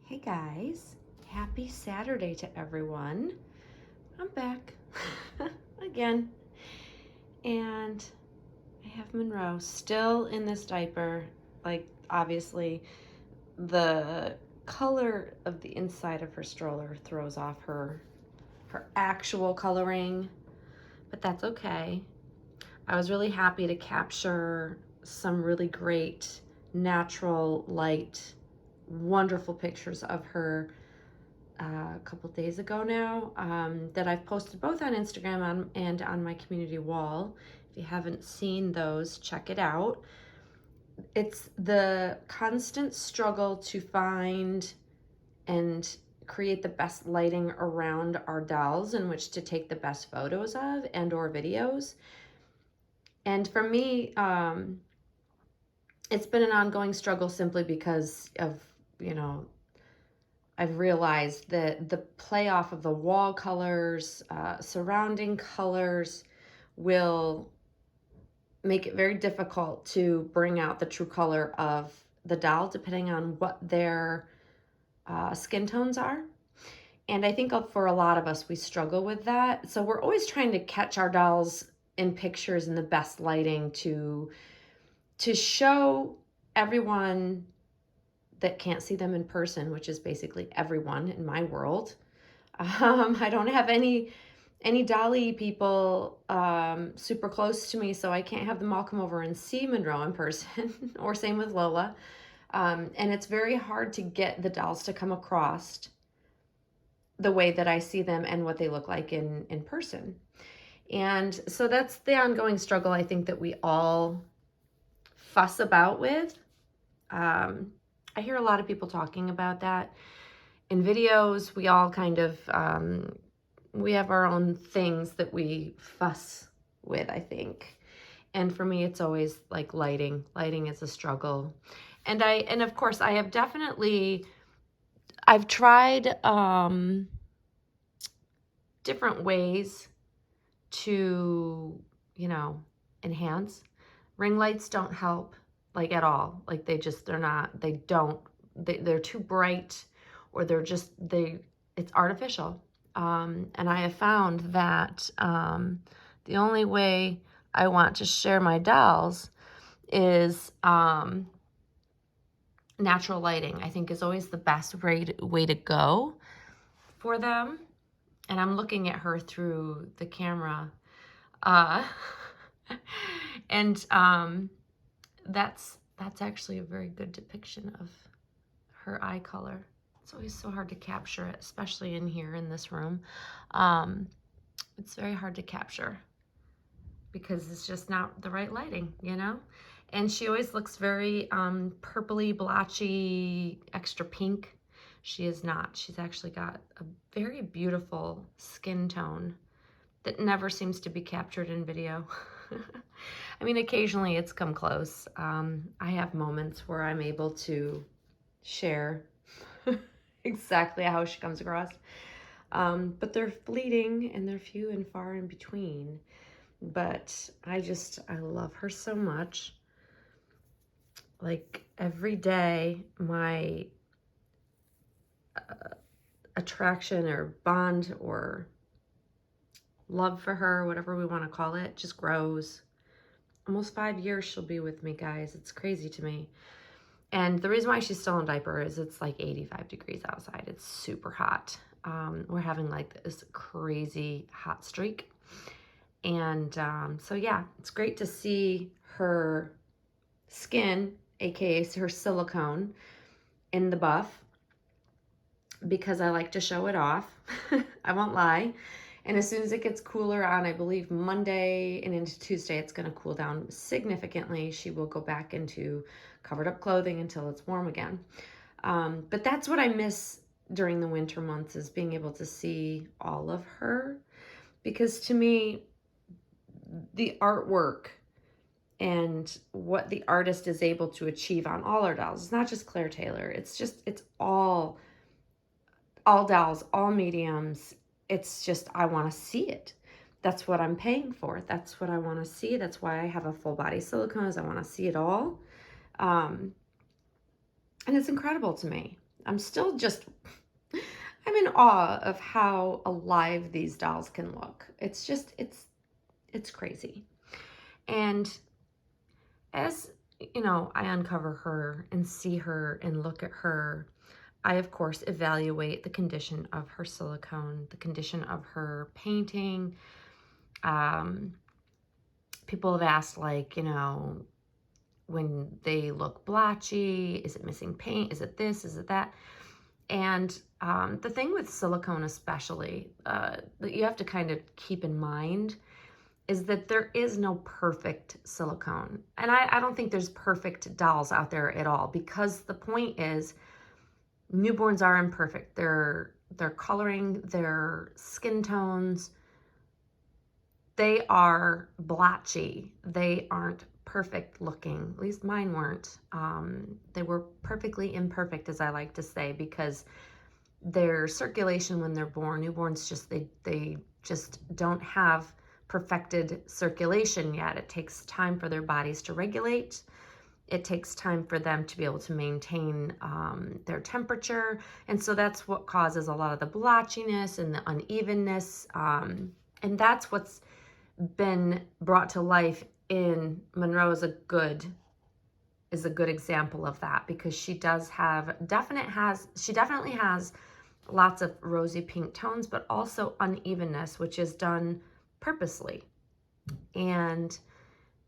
Hey guys, happy Saturday to everyone. I'm back again, and I have Monroe still in this diaper. Like, obviously, the color of the inside of her stroller throws off her actual coloring, but that's okay. I was really happy to capture some really great natural light, wonderful pictures of her a couple days ago now, that I've posted both on Instagram and on my community wall. If you haven't seen those, check it out. It's the constant struggle to find and create the best lighting around our dolls in which to take the best photos of and or videos. And for me, it's been an ongoing struggle simply because of, I've realized that the play off of the wall colors, surrounding colors will make it very difficult to bring out the true color of the doll depending on what their skin tones are. And I think for a lot of us, we struggle with that. So we're always trying to catch our dolls in pictures in the best lighting to show everyone that can't see them in person, which is basically everyone in my world. I don't have any Dolly people super close to me, so I can't have them all come over and see Monroe in person, or same with Lola. And it's very hard to get the dolls to come across the way that I see them and what they look like in person. And so that's the ongoing struggle I think that we all fuss about with. I hear a lot of people talking about that in videos. We all kind of, we have our own things that we fuss with, I think. And for me, it's always like lighting. Lighting is a struggle. And of course, I have definitely, I've tried different ways to, enhance. Ring lights don't help, like, at all. Like, they're too bright, or it's artificial. And I have found that the only way I want to share my dolls is natural lighting, I think, is always the best way to go for them. And I'm looking at her through the camera. And that's actually a very good depiction of her eye color. It's always so hard to capture it, especially in here in this room. It's very hard to capture because it's just not the right lighting, And she always looks very purpley, blotchy, extra pink. She is not. She's actually got a very beautiful skin tone that never seems to be captured in video. I mean, occasionally it's come close. I have moments where I'm able to share exactly how she comes across. But they're fleeting and they're few and far in between. But I love her so much. Like, every day, my attraction or bond or love for her, whatever we want to call it, just grows. Almost 5 years she'll be with me, guys. It's crazy to me. And the reason why she's still in diaper is it's like 85 degrees outside. It's super hot. We're having like this crazy hot streak. And so yeah, it's great to see her skin, aka her silicone, in the buff, because I like to show it off. I won't lie. And as soon as it gets cooler on, I believe, Monday and into Tuesday, it's going to cool down significantly. She will go back into covered up clothing until it's warm again. But that's what I miss during the winter months, is being able to see all of her. Because to me, the artwork and what the artist is able to achieve on all our dolls, it's not just Claire Taylor. It's all dolls, all mediums. It's just, I want to see it. That's what I'm paying for. That's what I want to see. That's why I have a full body silicone, is I want to see it all. And it's incredible to me. I'm still just, I'm in awe of how alive these dolls can look. It's just, it's crazy. And as, you know, I uncover her and see her and look at her, I, of course, evaluate the condition of her silicone, the condition of her painting. People have asked, like, you know, when they look blotchy, is it missing paint? Is it this? Is it that? And the thing with silicone especially, that you have to kind of keep in mind is that there is no perfect silicone. And I don't think there's perfect dolls out there at all, because the point is newborns are imperfect. Their coloring, their skin tones, they are blotchy. They aren't perfect looking. At least mine weren't. They were perfectly imperfect, as I like to say, because their circulation when they're born, newborns just, they just don't have perfected circulation yet. It takes time for their bodies to regulate. It takes time for them to be able to maintain their temperature. And so that's what causes a lot of the blotchiness and the unevenness. And that's what's been brought to life in Monroe is a good example of that, because she does have she definitely has lots of rosy pink tones, but also unevenness, which is done purposely. And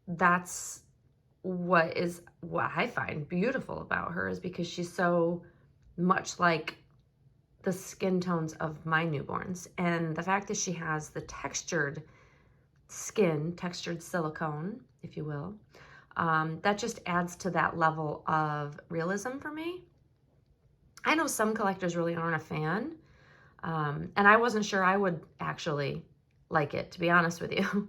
that's what I find beautiful about her, is because she's so much like the skin tones of my newborns. And the fact that she has the textured skin, textured silicone, if you will, that just adds to that level of realism for me. I know some collectors really aren't a fan, and I wasn't sure I would actually like it, to be honest with you,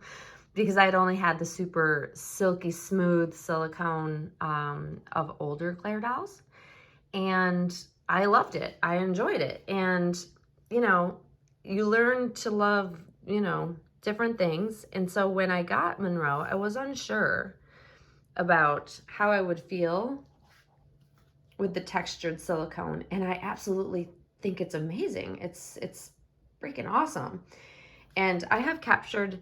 because I'd only had the super silky smooth silicone of older Claire dolls, and I loved it. I enjoyed it. And, you know, you learn to love, you know, different things. And so when I got Monroe, I was unsure about how I would feel with the textured silicone, and I absolutely think it's amazing. It's freaking awesome. And I have captured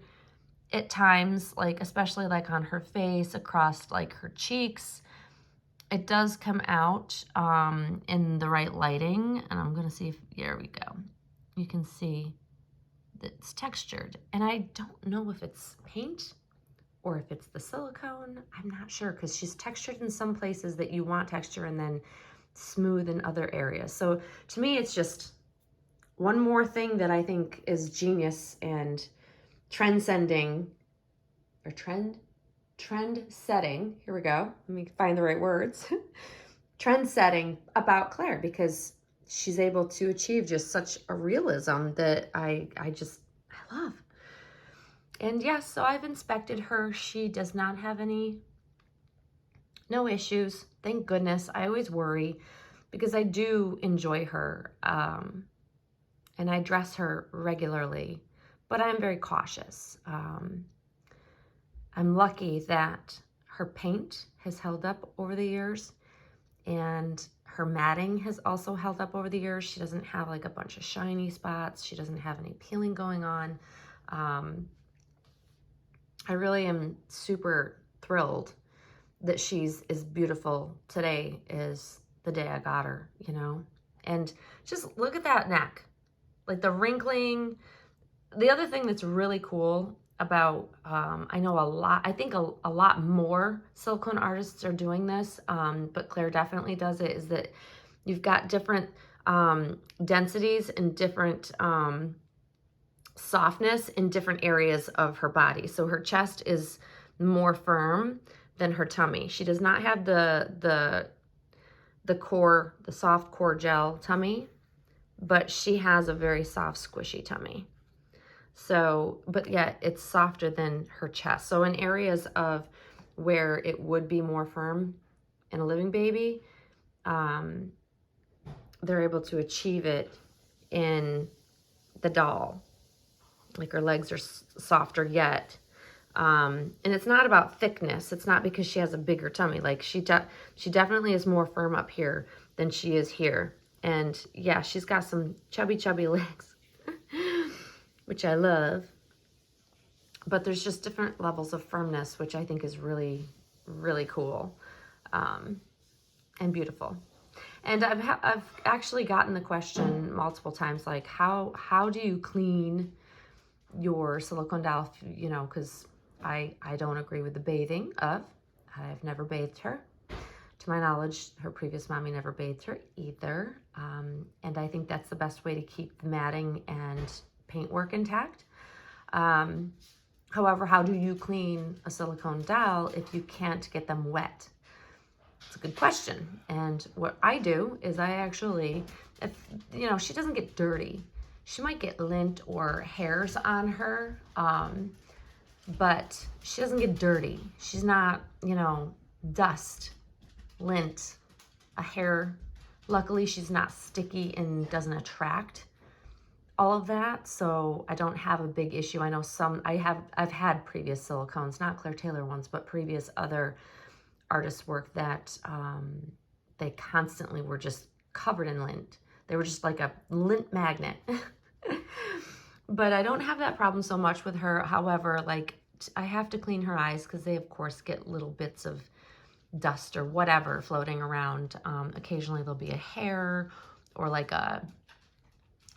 at times, like especially like on her face, across like her cheeks, it does come out in the right lighting. And I'm gonna see if, there we go, you can see that it's textured. And I don't know if it's paint or if it's the silicone. I'm not sure, because she's textured in some places that you want texture and then smooth in other areas. So to me, it's just one more thing that I think is genius and trend-setting, here we go, let me find the right words, trend-setting about Claire, because she's able to achieve just such a realism that I love. And yes, so I've inspected her. She does not have no issues. Thank goodness. I always worry because I do enjoy her, and I dress her regularly, but I'm very cautious. I'm lucky that her paint has held up over the years, and her matting has also held up over the years. She doesn't have like a bunch of shiny spots. She doesn't have any peeling going on. I really am super thrilled that she's as beautiful today as the day I got her, you know? And just look at that neck, like the wrinkling. The other thing that's really cool about, I know I think a lot more silicone artists are doing this, but Claire definitely does it, is that you've got different densities and different softness in different areas of her body. So her chest is more firm than her tummy. She does not have the soft core gel tummy, but she has a very soft, squishy tummy. So, but yet it's softer than her chest. So in areas of where it would be more firm in a living baby, they're able to achieve it in the doll. Like her legs are softer yet. And it's not about thickness. It's not because she has a bigger tummy. Like she definitely is more firm up here than she is here. And yeah, she's got some chubby legs, which I love. But there's just different levels of firmness, which I think is really, really cool, and beautiful. And I've actually gotten the question multiple times, like, how do you clean your silicone doll? You know, because I don't agree with the bathing of. I've never bathed her. To my knowledge, her previous mommy never bathed her either. And I think that's the best way to keep the matting and paintwork intact. However, how do you clean a silicone doll if you can't get them wet? It's a good question. And what I do is I actually, if, you know, she doesn't get dirty. She might get lint or hairs on her, but she doesn't get dirty. She's not, you know, dust, lint, a hair. Luckily, she's not sticky and doesn't attract all of that, so I don't have a big issue. I know I've had previous silicones, not Claire Taylor ones, but previous other artists' work that they constantly were just covered in lint. They were just like a lint magnet. But I don't have that problem so much with her. However, like, I have to clean her eyes because they, of course, get little bits of dust or whatever floating around. Occasionally there'll be a hair or like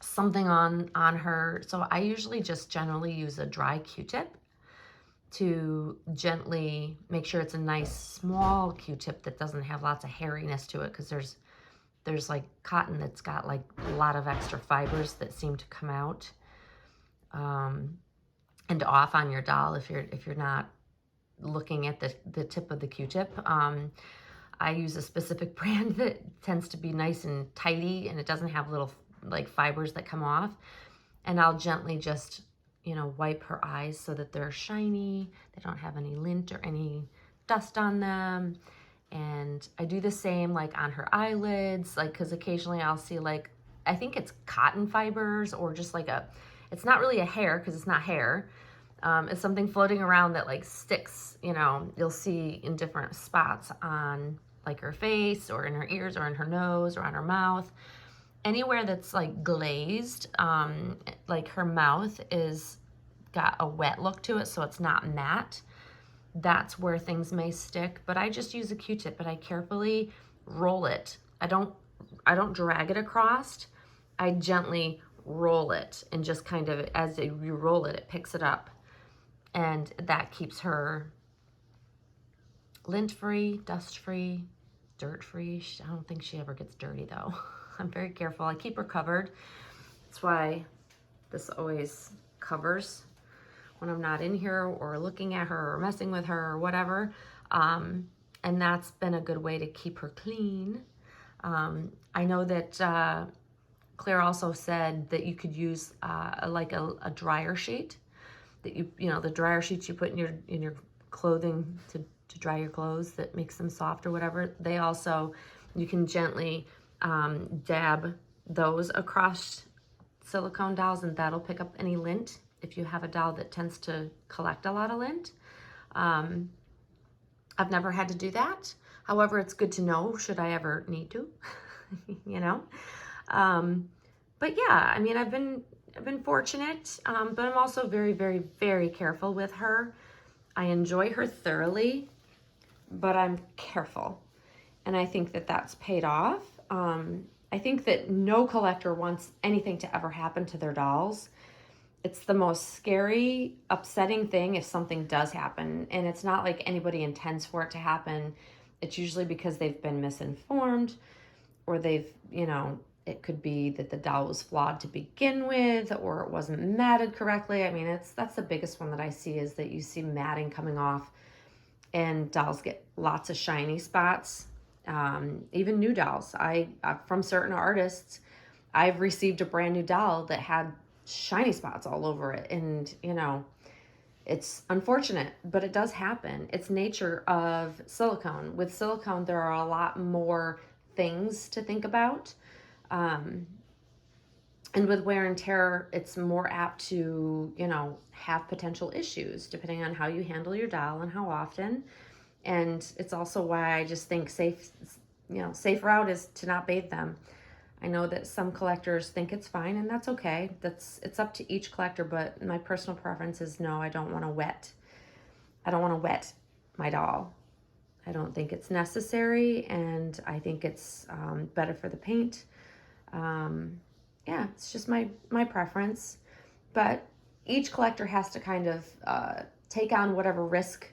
something on her. So I usually just generally use a dry Q-tip to gently make sure it's a nice small Q-tip that doesn't have lots of hairiness to it, because there's like cotton that's got like a lot of extra fibers that seem to come out and off on your doll if you're not looking at the tip of the Q-tip. I use a specific brand that tends to be nice and tidy, and it doesn't have little like fibers that come off. And I'll gently just, you know, wipe her eyes so that they're shiny. They don't have any lint or any dust on them. And I do the same like on her eyelids, like, because occasionally I'll see like, I think it's cotton fibers or just like it's not really a hair because it's not hair. It's something floating around that like sticks, you know, you'll see in different spots on like her face or in her ears or in her nose or on her mouth. Anywhere that's like glazed, like her mouth is got a wet look to it, so it's not matte. That's where things may stick, but I just use a Q-tip and I carefully roll it. I don't drag it across. I gently roll it, and just kind of as you roll it, it picks it up, and that keeps her lint-free, dust-free, dirt-free. I don't think she ever gets dirty though. I'm very careful. I keep her covered. That's why this always covers when I'm not in here or looking at her or messing with her or whatever. And that's been a good way to keep her clean. I know that Claire also said that you could use like a dryer sheet, that you know, the dryer sheets you put in your clothing to dry your clothes that makes them soft or whatever. They also, you can gently dab those across silicone dolls, and that'll pick up any lint if you have a doll that tends to collect a lot of lint. I've never had to do that. However, it's good to know should I ever need to, you know. But yeah, I mean, I've been fortunate, but I'm also very, very, very careful with her. I enjoy her thoroughly, but I'm careful, and I think that that's paid off. I think that no collector wants anything to ever happen to their dolls. It's the most scary, upsetting thing if something does happen, and it's not like anybody intends for it to happen. It's usually because they've been misinformed, or they've, you know, it could be that the doll was flawed to begin with, or it wasn't matted correctly. I mean, that's the biggest one that I see, is that you see matting coming off and dolls get lots of shiny spots. Even new dolls. From certain artists, I've received a brand new doll that had shiny spots all over it. And, you know, it's unfortunate, but it does happen. It's nature of silicone. With silicone, there are a lot more things to think about. And with wear and tear, it's more apt to, you know, have potential issues depending on how you handle your doll and how often. And it's also why I just think safe route is to not bathe them. I know that some collectors think it's fine, and that's okay. It's up to each collector, but my personal preference is no, I don't want to wet. I don't want to wet my doll. I don't think it's necessary, and I think it's better for the paint. Yeah, it's just my preference. But each collector has to kind of take on whatever risk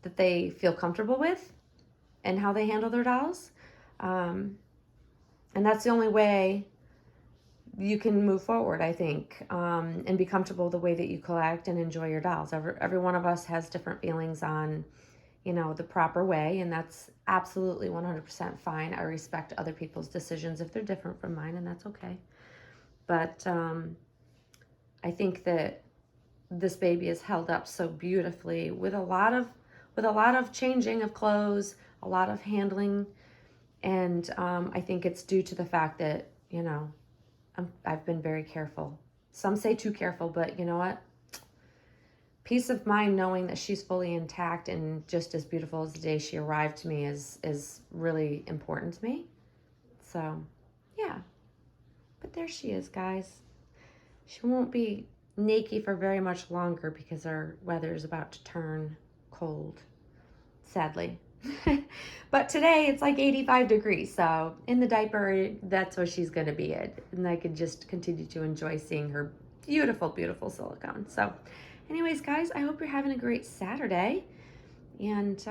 that they feel comfortable with and how they handle their dolls. And that's the only way you can move forward, I think, and be comfortable with the way that you collect and enjoy your dolls. Every one of us has different feelings on, you know, the proper way, and that's absolutely 100% fine. I respect other people's decisions if they're different from mine, and that's okay. But I think that this baby is held up so beautifully with a lot of changing of clothes, a lot of handling, and I think it's due to the fact that, you know, I've been very careful. Some say too careful, but you know what? Peace of mind knowing that she's fully intact and just as beautiful as the day she arrived to me is really important to me. So, yeah. But there she is, guys. She won't be naked for very much longer because our weather is about to turn cold, sadly. But today it's like 85 degrees, so in the diaper, that's what she's going to be in. And I can just continue to enjoy seeing her beautiful, beautiful silicone. So anyways, guys, I hope you're having a great Saturday, and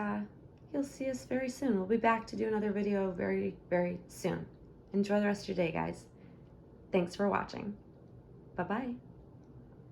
you'll see us very soon. We'll be back to do another video very, very soon. Enjoy the rest of your day, guys. Thanks for watching. Bye-bye.